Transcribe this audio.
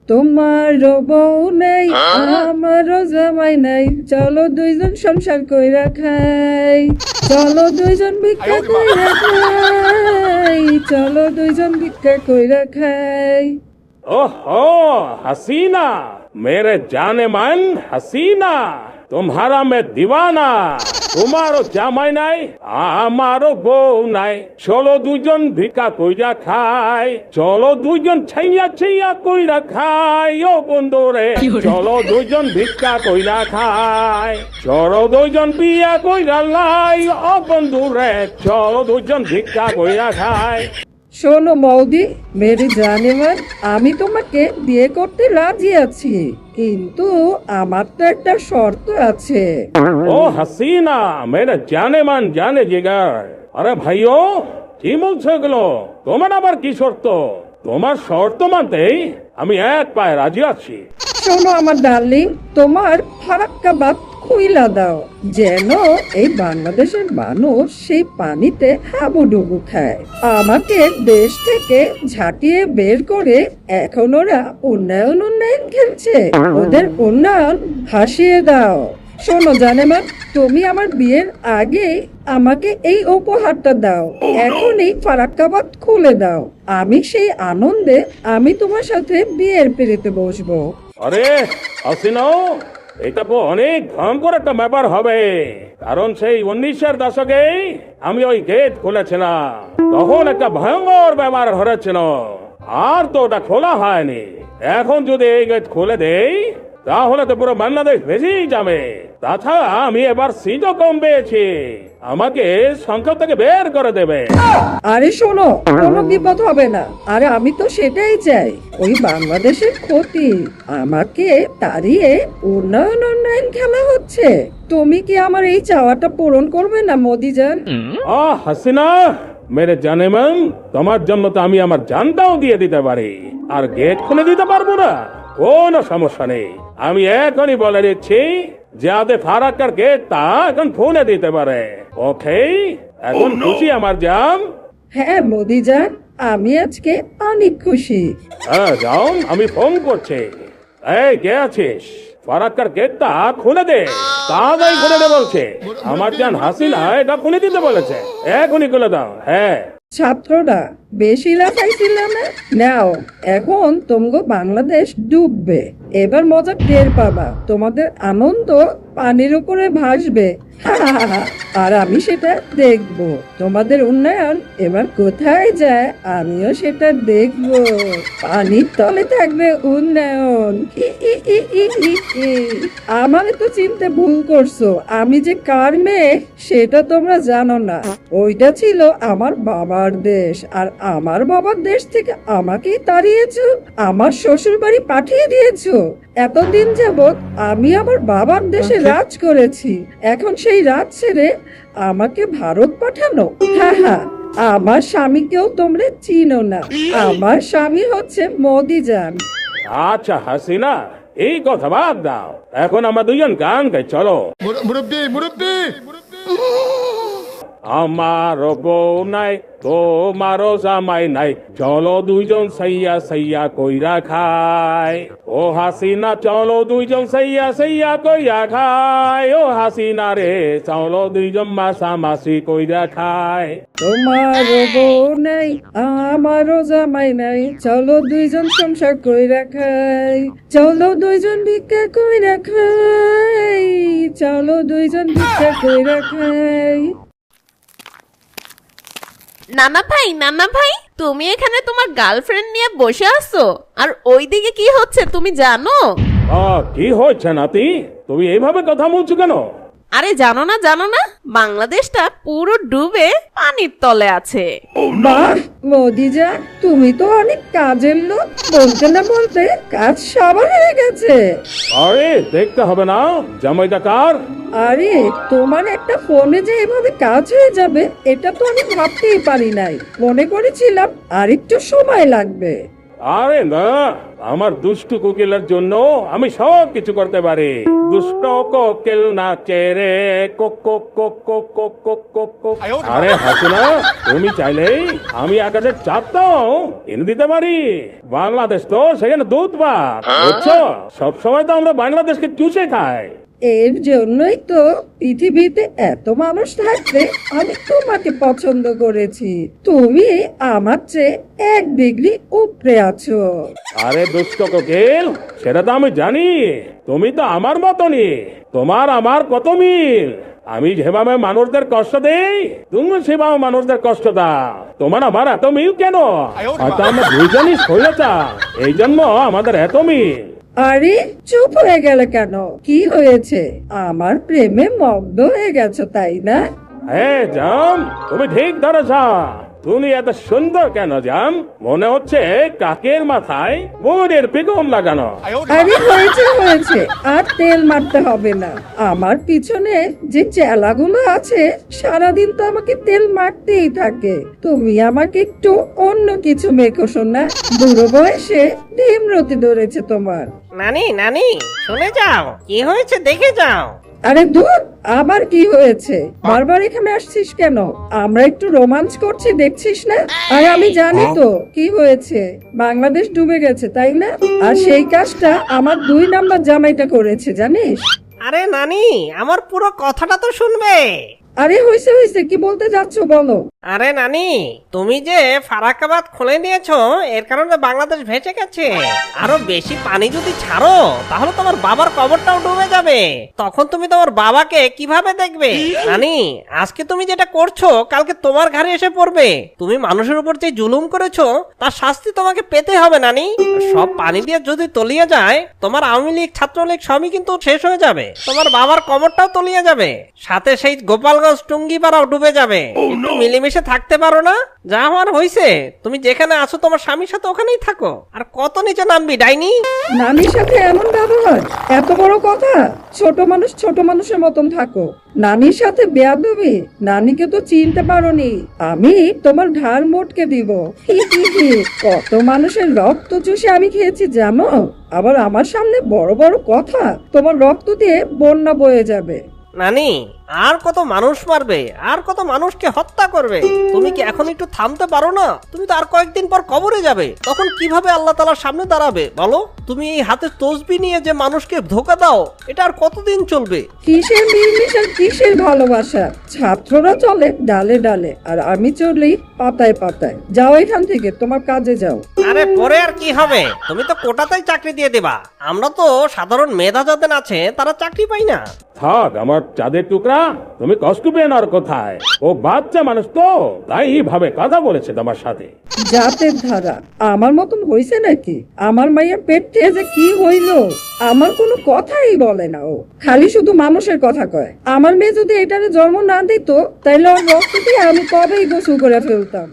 তোমারও বউ নেই আমারও জামাই নাই, চলো দুইজন সংসার কইরা খাই, চলো দুইজন ভিক্ষা কইরা খাই, চলো দুইজন ভিক্ষা কইরা খাই। ओहो हसीना, मेरे जाने मन हसीना, तुम्हारा मैं दीवाना। তোমারও জামাই নাই আমারও বউ নাই, চলো দুজন ভিক্ষা কইরা খাই, চলো দুজন ছাইয়া ছাইয়া কইরা খাই ও বন্ধু রে, চলো দুজন ভিক্ষা কইরা খাই, চলো দুজন বিয়া কইরা লাই ও বন্ধু রে, চলো দুজন ভিক্ষা কইরা খাই। শোনো মৌদি, মেরি জানেমান, আমি তোমাকে বিয়ে করতে রাজি আছি, কিন্তু আমার তো একটা শর্ত আছে। ও হাসিনা, মেরে জানে মান জানে জিগার। আরে ভাইও, কি বলছো এগুলো? তোমার আবার কি শর্ত? তোমার শর্ত মানতেই আমি এক পায়ে রাজি আছি। শোনো আমার ডার্লিং, তোমার ফারাক্কা বাদ খুইলা দাও, যেন এই বাংলাদেশের মানুষ সেই পানিতে হাবুডুবু খায়। আমাকে দেশ থেকে ঝাঁটিয়ে বের করে এখন ওরা উন্নয়ন উন্নয়ন খেলছে, ওদের উন্নয়ন হাসিয়ে দাও। শোনো জানেমান, তুমি আমার বিয়ের আগে আমাকে এই উপহারটা দাও, এখনই ফারাক্কাবাদ খুলে দাও, আমি সেই আনন্দে আমি তোমার সাথে বিয়ের পেরেতে বসবো। আরে হাসিনা, এটা তো অনেক ভয়ঙ্কর একটা ব্যাপার হবে, কারণ সেই 1900-এর দশকে আমি ওই গেট খুলেছিলাম, তখন একটা ভয়ঙ্কর ব্যাপার হয়েছিল, আর তো ওটা খোলা হয়নি। এখন যদি এই গেট খুলে দেই তাহলে তো পুরো বাংলাদেশ ভেসেই যাবে। তাছাড়া আমি এবার সিটও কম পেয়েছি, আমাকে সংসদ থেকে বের করে দেবে। আরে শোনো, কোনো বিপদ হবে না, আরে আমি তো সেটাই চাই, ওই বাংলাদেশের ক্ষতি আমাকে তাড়িয়ে উন্নয়ন উন্নয়ন খেলা হচ্ছে। তুমি কি আমার এই চাওয়াটা পূরণ করবে না মোদিজান? হাসিনা, মেরে জানেমান, তোমার জন্য তো আমি আমার জানটাও দিয়ে দিতে পারি, আর গেট খুলে দিতে পারবো না, কোনো সমস্যা নেই। আমি এখনই বলে দিচ্ছি, যাতে ফারাক্কার গেট তা এখন খুলে দিতে পারে। ওকে, এখন খুশি আমার জান? হ্যাঁ মোদিজান, আমি আজকে অনেক খুশি। হ্যাঁ যাও, আমি ফোন করছি। এই কে আছিস? ফারাক্কার গেটটা খুলে দে, তাড়াতাড়ি খুলে দে বলছে। আমার জান হাসিনা এটা খুলে দিতে বলেছে, এখনই খুলে দাও। হ্যাঁ ছাত্ররা বেশি লাফাইছিল না, নাও এখন তোমগো বাংলাদেশ ডুববে, এবার মজা টের পাবা, তোমাদের আনন্দ পানির উপরে ভাসবে। আর আমি সেটা দেখব, তোমাদের উন্নয়ন এবার কোথায় যায় আমিও সেটা দেখব, পানির তলে থাকবে উন্নয়ন। আমার তো চিনতে ভুল করছো, আমি যে কার মেয়ে সেটা তোমরা জানো না, ওইটা ছিল আমার বাবার দেশ, আর আমার বাবার দেশ থেকে আমাকেই তাড়িয়েছো, আমার শ্বশুর বাড়ি পাঠিয়ে দিয়েছো। এতদিন যাবৎ আমি আমার বাবার দেশে রাজ করেছি, এখন সেই রাজ ছেড়ে আমাকে ভারত পাঠানো? হ্যাঁ, আমার স্বামীকেও তোমরা চিনো না, আমার স্বামী হচ্ছে মোদিজান। আচ্ছা হাসিনা, এই কথা বাদ দাও, এখন আমরা দুজন গান গাই, চলো। মুরব্বি মুরব্বি আমারও বউ নাই তোমারও জামাই নাই, চলো দুইজন সাইয়া সাইয়া কইরা খাই, ও হাসিনা চলো দুইজন সাইয়া সাইয়া কইরা খাই, ও হাসিনা রে চলো দুইজন মাসামাসি কইরা খাই। তোমারও বউ নাই আমারও জামাই নাই, চলো দুইজন সংসার কইরা খাই, চলো দুইজন ভিক্ষা কইরা খাই, চলো দুইজন ভিক্ষা কইরা খাই। নানা ভাই, তুমি এখানে তোমার গার্লফ্রেন্ড নিয়ে বসে আছো, আর ওইদিকে কি হচ্ছে তুমি জানো? কি হচ্ছে নাতি, তুমি এইভাবে কথা বলছো কেন? আরে জানো না, বাংলাদেশটা পুরো ডুবে পানির তলে আছে। বাহ মোদিজা, তুমি তো অনেক কাজের লোক, বলতে না বলতে কাজ সবার হয়ে গেছে। আরে দেখতে হবে না জামাইটা কার? আরে তোমার একটা ফোনে যে এভাবে কাজ হয়ে যাবে এটা তো আমি ভাবতেই পারি নাই, মনে করেছিলাম আর একটু সময় লাগবে। আরে না, আমার দুষ্টু কোকিলের জন্য আমি সব কিছু করতে পারি। দুষ্ট কোকিল নাচে রে, Coke Coke Coke Coke Coke Coke Coke Coke. আরে হাসিনা, তুমি চাইলেই আমি আকাশের চাঁদটাও এনে দিতে পারি। বাংলাদেশ তো সেখানে দুধ পাক, বুঝছো? সবসময় তো আমরা বাংলাদেশকে চুষে খাই। এর জন্যই তো পৃথিবীতে এত মানুষ থাকতে আমি তোমাকে পছন্দ করেছি। তুমি আমার চেয়ে 1 ডিগ্রি উপরে আছো। আরে দুষ্ট কোকিল, সেটা তো আমি জানি। তুমি তো আমার মতনই, তোমার আমার কত মিল। আমি যেভাবে মানুষদের কষ্ট দেই, তুমি সেভাবে মানুষদের কষ্ট দাও। তোমার আমার এত মিল কেন? হয়তো আমরা দুইজনই শৈলতা, এই জন্য আমাদের এত মিল। আরে চুপ হয়ে গেলে কেন? কি হয়েছে? আমার প্রেমে মগ্ন হয়ে গেছো তাই না? হ্যাঁ জাম, তুমি ঠিক ধরেছ। তুমি এত সুন্দর কেন জাম? মনে হচ্ছে কাকের মাথায় ময়ূরের পেখম লাগানো। আরে হয়েছে, আর তেল মারতে হবে না। আমার পিছনে যে চেলাগুলো আছে সারাদিন তো আমাকে তেল মারতেই থাকে। তুমি আমাকে একটু অন্য কিছু মেখো শোনা। বুড়ো বয়সে ডিমরতি ধরেছে তোমার। নানি নানি, শুনে যাও, কি হয়েছে দেখে যাও। আরে ধুর, আবার কি হয়েছে? বারবার এখানে আসছিস কেন? আমরা একটু রোমাঞ্চ করছি, দেখছিস না? আর আমি জানি তো কি হয়েছে। বাংলাদেশ ডুবে গেছে তাই না? আর সেই কাজটা আমার 2 নাম্বার জামাইটা করেছে জানিস? আরে নানি, আমার পুরো কথাটা তো শুনবে। আরে হয়েছে, কি বলতে যাচ্ছ বলো। আরে নানি, তুমি যে ফারাক্কাবাদ খুলে নিয়েছো, এর কারণে বাংলাদেশ ভেসে গেছে। আরো বেশি পানি যদি ছাড়ো, তাহলে তোমার বাবার কবরটাও ডুবে যাবে। তখন তুমি তোমার বাবাকে কিভাবে দেখবে? নানি, আজকে তুমি যেটা করছো, কালকে তোমার ঘাড়ে এসে পড়বে। তুমি মানুষের উপর যে জুলুম করেছো, তার শাস্তি তোমাকে পেতে হবে নানি। সব পানি দিয়ে যদি তলিয়ে যায়, তোমার আওয়ামী লীগ, ছাত্রলীগ সবই কিন্তু শেষ হয়ে যাবে। তোমার বাবার কবরটাও তলিয়ে যাবে, সাথে সেই গোপালগঞ্জ টুঙ্গিপাড়াও ডুবে যাবে। একটু মিলেমিশে থাকতে পারো না? যা হওয়ার হয়েছে, তুমি যেখানে আছো তোমার স্বামীর সাথে ওখানেই থাকো। আর কত নিচে নামবি ডাইনি? নানির সাথে এমন ব্যবহার, এত বড় কথা? ছোট মানুষের মতন থাকো। নানির সাথে বেয়াদবি? নানিকে তো চিনতে পারোনি। আমি তোমার ঘাড় মোটকে দিব। কত মানুষের রক্ত চুষে আমি খেয়েছি জানো? আবার আমার সামনে বড় বড় কথা। তোমার রক্ত দিয়ে বন্যা বয়ে যাবে। নানি, আর কত মানুষ মারবে, আর কত মানুষকে হত্যা করবে? তুমি কি এখন একটু থামতে পারো না? তুমি তো আর কয়েকদিন পর কবরে যাবে, তখন কিভাবে আল্লাহ তাআলার সামনে দাঁড়াবে বলো? তুমি এই হাতে তসবি নিয়ে যে মানুষকে ধোঁকা দাও, এটা আর কতদিন চলবে? কিসের মিলমিশ আর কিসের ভালোবাসা? ছাত্ররা চলে ডালে ডালে, আর আমি চলি পাতায় পাতায়। যাও এখান থেকে, তোমার কাজে যাও। আরে পরে আর কি হবে? তুমি তো কোটাতেই চাকরি দিয়ে দেবা। আমরা তো সাধারণ মেধা যাদের আছে তারা চাকরি পাই না। থাক আমার চাঁদের টুকরা, তুমি কষ্ট পেয়ে আর কোথায়? ও বাচ্চা মানুষ তো, তাই ভাবে কথা বলেছে তোমার সাথে। জাতের ধারা আমার মতন হইছে নাকি? আমার মায়ের পেট থেকে যে কি হইলো, আমার কোনো কথাই বলে না। ও খালি শুধু মানুষের কথা কয়। আমার মেয়ে যদি এটারে জন্ম না দিত, তাইলে ওর রক্ত দিয়ে আমি কবেই গোসল করে ফেলতাম।